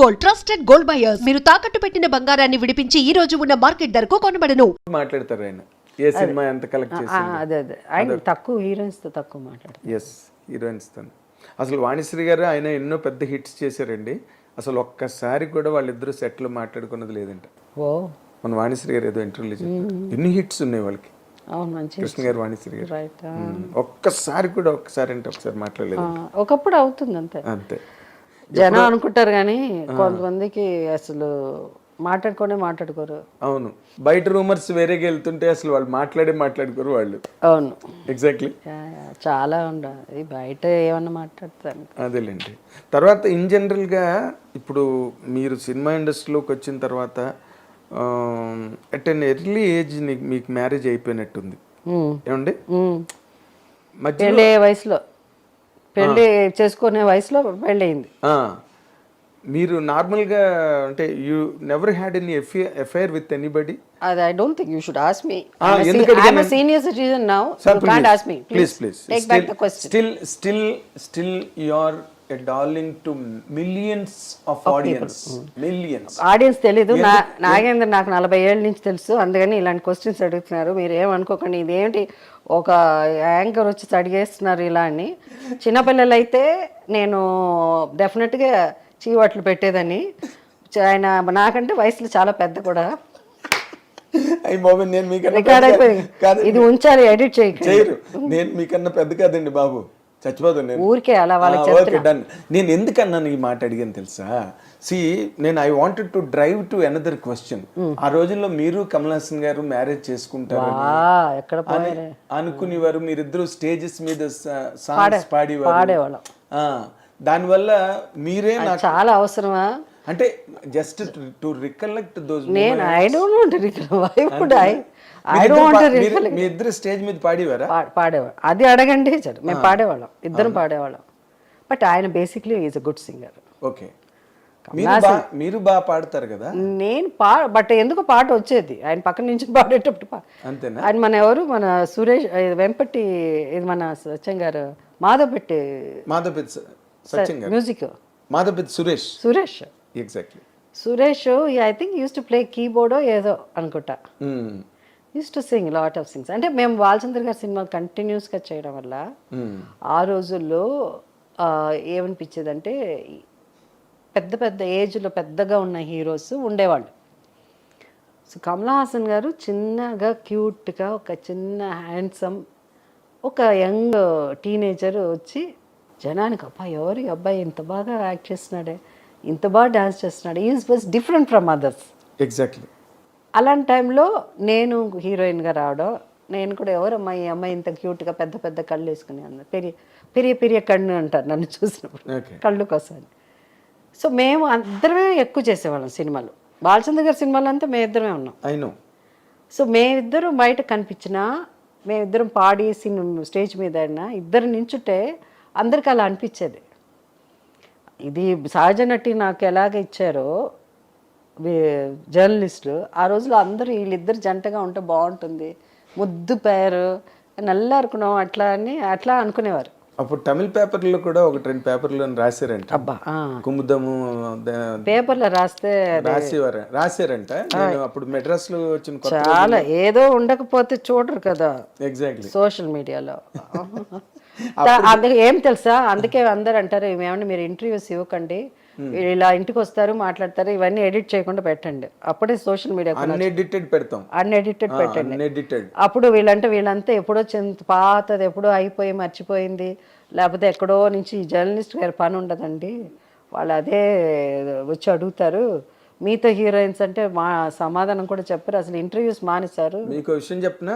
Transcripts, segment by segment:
Gold, trusted gold buyers. మీరు తాకట్టు పెట్టిన బంగారాన్ని విడిపించి ఈ రోజు ఉన్న మార్కెట్ ధరకు కొనబడను. మాట్లాడతారు ఆయన ఏ సినిమా ఎంత కలెక్ట్ చేసింది. అదే ఆయన తక్కువ హీరోయిన్స్తో తక్కువ మాట్లాడతారు. ఎస్, హీరోయిన్స్తో. అసలు వాణిశ్రీ గారు ఆయన ఎన్నో పెద్ద హిట్స్ చేశారండి. అసలు ఒక్కసారి కూడా వాళ్ళిద్దరూ సెట్లు మాట్లాడుకున్నది లేదంట. ఓ మన వాణిశ్రీ గారు ఏదో ఇంటర్వ్యూలో చెప్పారు, ఎన్ని హిట్స్ ఉన్నాయి వాళ్ళకి. అవును, మంచి కృష్ణ గారు, వాణిశ్రీ గారు. రైట్. ఒక్కసారి కూడా ఒకసారి మాట్లాడలేదు. ఒకప్పుడు అవుతుంది అంతే. అంతే జనం అనుకుంటారు కానీ కొంతమందికి అసలు మాట్లాడుకోరు. అవును, బయట రూమర్స్ వేరేగా వెళ్తుంటే అసలు వాళ్ళు మాట్లాడుకోరు వాళ్ళు. అవును, ఎగ్జాక్ట్లీ. చాలా ఉండదు బయట ఏమన్నా మాట్లాడతాను. అదేలేండి. తర్వాత ఇన్ జనరల్గా ఇప్పుడు మీరు సినిమా ఇండస్ట్రీలోకి వచ్చిన తర్వాత అట్ అన్ ఎర్లీ ఏజ్ మీకు మ్యారేజ్ అయిపోయినట్టుంది ఏమండి? పెళ్ళి వయసులో, పెళ్ళి చేసుకునే వయసులో పెళ్ళి అయింది. మీరు నార్మల్గా అంటే you never had any affair with anybody? అది I don't think you should ask me. I'm a senior citizen now. You can't ask me. Please. Take back the question. Still you are a darling to millions of audience. Millions. Audience తెలీదు. నాగేంద్ర నాకు 40 ఏళ్ళ నుంచి తెలుసు, అందుకని ఇలాంటి questions అడుగుతున్నారు. మీరు ఏమనుకోకండి, ఇదేంటి ఒక యాంకర్ వచ్చి అడిగేస్తున్నారు ఇలా అని. చిన్నపిల్లలు అయితే నేను డెఫినెట్గా చీవాట్లు పెట్టేదని. ఆయన నాకంటే వయసులో చాలా పెద్ద కూడా. నేను మీకన్నా రికార్డ్ అయిపోయింది, ఇది ఉంచాలి, ఎడిట్ చేయరు. నేను మీకన్నా పెద్ద కాదండి బాబు, చచ్చిపోతాను నేను. ఊరికే అలా వాళ్ళకి డన్. నేను ఎందుకన్నాను ఈ మాట అడిగాను తెలుసా? నేను I wanted to drive to another question. ఆ రోజుల్లో మీరు కమల్ హాసన్ గారు మ్యారేజ్ చేసుకుంటారు అనుకునేవారు, మీరిద్దరు స్టేజెస్ మీద సాంగ్స్ పాడేవాళ్ళం. దానివల్ల మీరే నాకు చాలా అవసరమా అంటే జస్ట్ టు రికలెక్ట్ దోస్. నేను I don't want to recollect. మీ ఇద్దరు స్టేజ్ మీద పాడేవారా? పాడేవాడు. అది అడగండి సార్, మేము పాడేవాళ్ళం, ఇద్దరం పాడేవాళ్ళం. బట్ ఆయన basically is a good singer. Okay, మీరు బాగా పాడతారు కదా. నేను బట్ ఎందుకు పాట వచ్చేది ఆయన పక్కన నుంచి పాడేటప్పుడు. అంతేనా? ఆయన మన ఎవరు, మన సురేష్ వెంపటి, ఇది మన సత్యం గారు, Madhavapeddi music, Madhavapeddi Suresh. Exactly. Suresh I think used to play కీబోర్డో ఏదో అనుకుంటా. Used to sing lot of songs. అంటే మేము బాలచంద్ర గారి సినిమాలు కంటిన్యూస్గా చేయడం వల్ల ఆ రోజుల్లో ఏమనిపించేదంటే పెద్ద పెద్ద ఏజ్లో పెద్దగా ఉన్న హీరోస్ ఉండేవాళ్ళు. సో కమల్ హాసన్ గారు చిన్నగా క్యూట్గా ఒక చిన్న హ్యాండ్సమ్ ఒక యంగ్ టీనేజర్ వచ్చి జనానికి అబ్బా ఎవరు ఈ అబ్బాయి ఇంత బాగా యాక్ట్ చేస్తున్నాడే, ఇంత బాగా డాన్స్ చేస్తున్నాడు, is was different from others. Exactly. అలాంటి టైంలో నేను హీరోయిన్గా రావడం, నేను కూడా ఎవరమ్మా ఈ అమ్మాయి ఇంత క్యూట్గా పెద్ద పెద్ద కళ్ళు వేసుకుని అన్న పెరియ కన్ను అంటారు నన్ను చూసినప్పుడు, కళ్ళు కోసం. సో మేము అందరమే ఎక్కువ చేసేవాళ్ళం సినిమాలు. బాలచంద్ర గారి సినిమాలు అంతా మేమిద్దరమే ఉన్నాం. సో మేమిద్దరం బయట కనిపించినా, మేమిద్దరం పాడి స్టేజ్ మీద అయినా ఇద్దరు నించుంటే అందరికి అలా అనిపించేది. ఇది సహజ నటి నాకు ఎలాగ ఇచ్చారో జర్నలిస్టులు, ఆ రోజులో అందరూ వీళ్ళిద్దరు జంటగా ఉంటే బాగుంటుంది, ముద్దు పేరు నల్లారుకున్నాం అట్లా అనుకునేవారు. అప్పుడు తమిళ పేపర్లో కూడా 1-2 పేపర్లో రాశారంట. అబ్బా, కుముదము పేపర్లో రాశారంట. అప్పుడు మెడ్రాస్ లో వచ్చిన చాలా ఏదో ఉండకపోతే చూడరు కదా. ఎగ్జాక్ట్లీ. సోషల్ మీడియాలో అందుకే ఏం తెలుసా, అందుకే అందరు అంటారు ఏమన్నా మీరు ఇంటర్వ్యూస్ ఇవ్వకండి, ఇలా ఇంటికి వస్తారు మాట్లాడతారు, ఇవన్నీ ఎడిట్ చేయకుండా పెట్టండి. అప్పుడే సోషల్ మీడియా అన్ఎడిటెడ్ పెట్టండి. అప్పుడు వీళ్ళంతా ఎప్పుడో పాతది ఎప్పుడో అయిపోయి మర్చిపోయింది, లేకపోతే ఎక్కడో నుంచి జర్నలిస్ట్ గారి పని ఉండదండి, వాళ్ళు అదే వచ్చి అడుగుతారు. మీతో హీరోయిన్స్ అంటే మా సమాధానం కూడా చెప్పారు, అసలు ఇంటర్వ్యూస్ మానేశారు. మీకు విషయం చెప్పినా,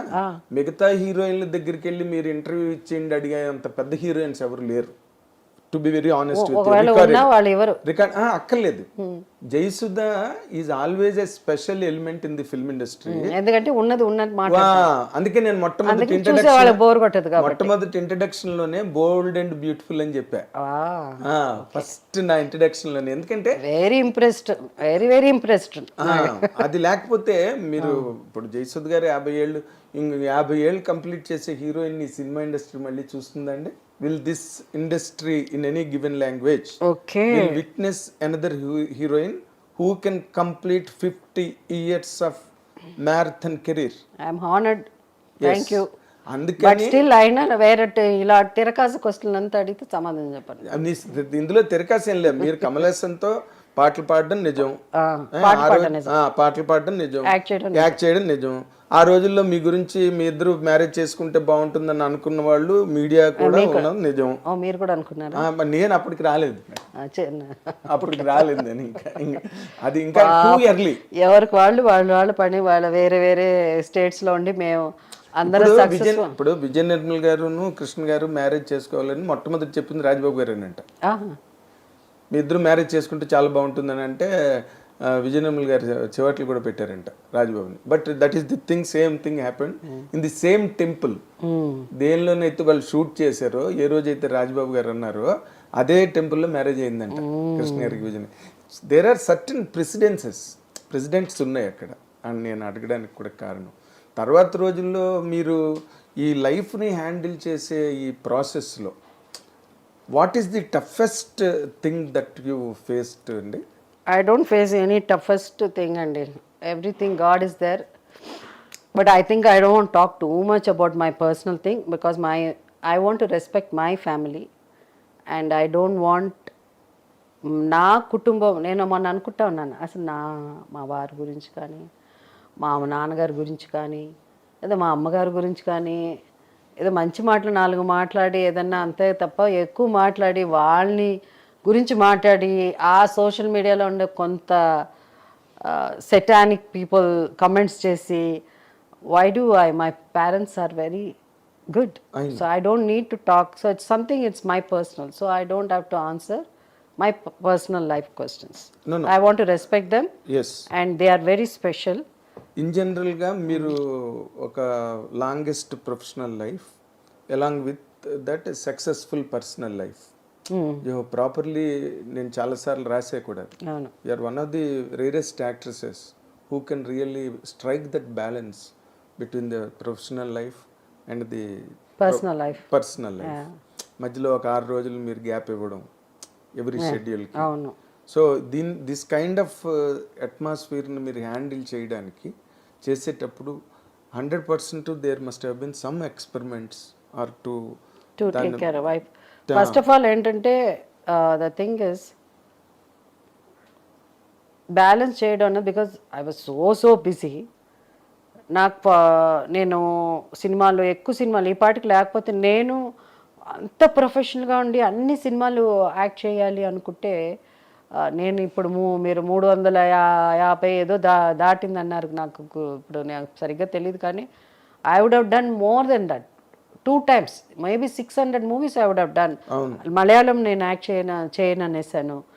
మిగతా హీరోయిన్ల దగ్గరికి వెళ్ళి మీరు ఇంటర్వ్యూ ఇచ్చేయండి అడిగే అంత పెద్ద హీరోయిన్స్ ఎవరు లేరు. To be very honest record అక్కర్లేదు. Jayasudha is always a special element in the film industry. ఎందుకంటే ఉన్నది మాట. అందుకే నేను మొట్టమొదటి ఇంట్రడక్షన్ లోనే బోల్డ్ అండ్ బ్యూటిఫుల్ అని చెప్పా ఫస్ట్ నా ఇంట్రడక్షన్ లోనే. ఎందుకంటే వెరీ ఇంప్రెస్డ్. అది లేకపోతే మీరు ఇప్పుడు జయసుధ గారు 50 ఏళ్ళు కంప్లీట్ చేసే హీరోయిన్ ఈ సినిమా ఇండస్ట్రీ మళ్ళీ చూస్తుందండి. will this industry in any given language Okay. will witness another heroine who can complete 50 years of marathon career. I'm honoured, thank you. But అందుకని స్టిల్ అయినా వేరే ఇలా తిరకాసు క్వశ్చన్ అంతా అడిగితే సమాధానం చెప్పండి. ఇందులో తిరకాసేం లేదు. మీరు కమలేసన్తో పాటలు పాడడం నిజం, పాటలు పాడడం నిజం, యాక్ట్ చేయడం నిజం. ఆ రోజుల్లో మీ గురించి మీ ఇద్దరు మ్యారేజ్ చేసుకుంటే బాగుంటుందని అనుకున్న వాళ్ళు మీడియా కూడా ఉన్నది నిజం. మీరు కూడా అనుకున్నారా? నేను అప్పటికి రాలేదు, అప్పటికి రాలేదు నేను. ఇంకా అది ఇంకా టూ ఇయర్లీ. ఎవరికి వాళ్ళ పని వాళ్ళ వేరే వేరే స్టేట్స్ లో ఉండి మేము అందరూ ఇప్పుడు విజయ నిర్మల్ గారును కృష్ణ గారు మ్యారేజ్ చేసుకోవాలని మొట్టమొదటి చెప్పింది రాజబాబు గారేనంట. మీ ఇద్దరు మ్యారేజ్ చేసుకుంటే చాలా బాగుంటుందని అంటే విజయ నిర్మల్ గారు చివట్లు కూడా పెట్టారంట రాజబాబుని. But that is the thing, same thing happened in the same temple. దేనిలోనైతే వాళ్ళు షూట్ చేశారో, ఏ రోజైతే రాజబాబు గారు అన్నారో అదే టెంపుల్లో మ్యారేజ్ అయిందంట కృష్ణ గారికి Vijay. There are certain presidents ఉన్నాయి అక్కడ అని నేను అడగడానికి కూడా కారణం. తర్వాత రోజుల్లో మీరు ఈ లైఫ్ని హ్యాండిల్ చేసే ఈ ప్రాసెస్లో what is the toughest thing that you faced అండి? I don't face any toughest thing, and everything God is there. But I think I don't want to talk too much about my personal thing because I want to respect my family, and I don't want నా కుటుంబం. నేను మొన్న అనుకుంటా ఉన్నాను అసలు మా వారి గురించి కానీ, మా నాన్నగారి గురించి కానీ, లేదా మా అమ్మగారి గురించి కానీ ఏదో మంచి మాటలు 4 మాట్లాడి ఏదన్నా అంతే తప్ప ఎక్కువ మాట్లాడి వాళ్ళని గురించి మాట్లాడి ఆ సోషల్ మీడియాలో ఉండే కొంత సెటానిక్ పీపుల్ కమెంట్స్ చేసి my parents are very good, so I don't need to talk. So it's something, it's my personal, so I don't have to answer my personal life questions. I want to respect them and they are very special. In జనరల్గా మీరు ఒక longest professional life along with that successful personal life properly నేను చాలాసార్లు రాసే కూడా, you are one of the rarest actresses who can really strike that balance between the professional life and the personal life. మధ్యలో ఒక 6 రోజులు మీరు గ్యాప్ ఇవ్వడం every షెడ్యూల్కి. సో దిస్ కైండ్ ఆఫ్ అట్మాస్ఫియర్ని మీరు హ్యాండిల్ చేయడానికి చేసేటప్పుడు 100% there must have been some experiments or to take care. First of all ఏంటంటే ద థింగ్ ఇస్ బ్యాలెన్స్ చేయడం అన్నది, because I was so busy. నేను ఎక్కువ సినిమాలు ఈ పాటికి లేకపోతే నేను అంత ప్రొఫెషనల్గా ఉండి అన్ని సినిమాలు యాక్ట్ చేయాలి అనుకుంటే నేను ఇప్పుడు మీరు 350 ఏదో దాటింది అన్నారు. నాకు ఇప్పుడు నాకు సరిగ్గా తెలియదు, కానీ I would have done more then that 2 times, maybe 600 movies I would have done. Malayalam నేను యాక్ట్ చేయను అనేసాను,